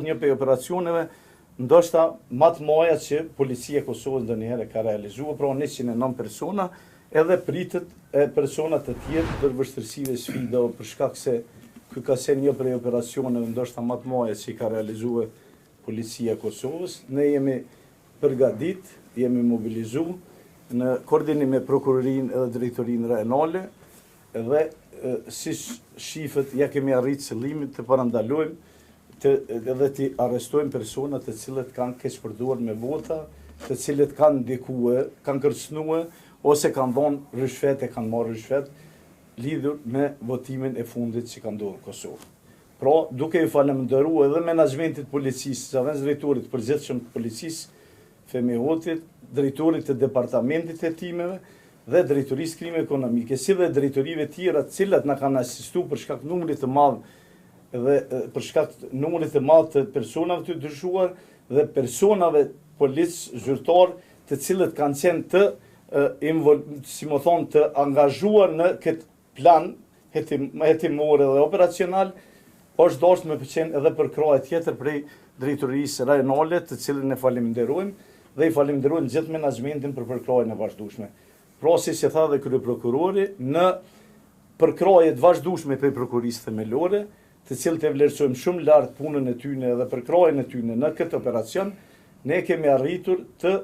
një prej operacioneve ndoshta më të mëdha që policia e Kosovës ndonjëherë ka realizuar, pra 109 persona, edhe pritet persona të tjerë për vështirësive sfida për shkak se ky ka qenë një prej operacioneve ndoshta më të mëdha që ka realizuar policia e Kosovës. Ne jemi përgatit, jemi mobilizuar në koordinim me prokurorinë edhe drejtorinë rajonale, dhe si shifet ja kemi arritë qëllimin të parandalojmë edhe të arrestojmë persona të cilët kanë keqpërdoruar me vota, të cilët kanë ndikuar, kanë kërcënuar ose kanë dhënë rishfet e kanë marrë rishfet lidhur me votimin e fundit që ka ndodhur në Kosovë. Pra, duke i falenderuar edhe menaxhmentit policisë, zëvendës drejtorit përgjithshëm të policisë, Femihotit, drejtorit të departamentit e timeve dhe drejtorisë krime ekonomike, si dhe drejtorive tjera të cilat na kanë asistuar për shkak numrit të madh dhe për shkak numrit të madh të personave të dyshuar dhe personave policë zyrtar të cilët kanë qenë të angazhuar në këtë plan hetimor dhe operacional, është dashur me pëlqen edhe për kraje tjetër prej drejtorisë rajonale, të cilën ne falenderojmë dhe i falenderojmë gjithë menaxhmentin për përkrajën e vazhdueshme. Pra, si që tha dhe kryeprokurori, në përkraje të vazhdueshme prej prokurisë themelore, të cilët e vlerësojmë shumë lart punën e tyre dhe përkrajën e tyre në këtë operacion, ne kemi arritur të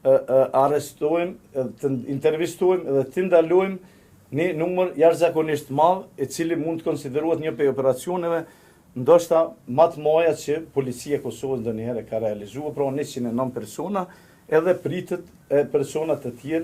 arrestojmë, të intervistojmë dhe të ndalojmë një numër jashtëzakonisht madh, i cili mund të konsiderohet një prej operacioneve ndoshta më të mëdha që policia e Kosovës ndonjëherë ka realizuar, pra 109 persona, edhe pritet persona të tjerë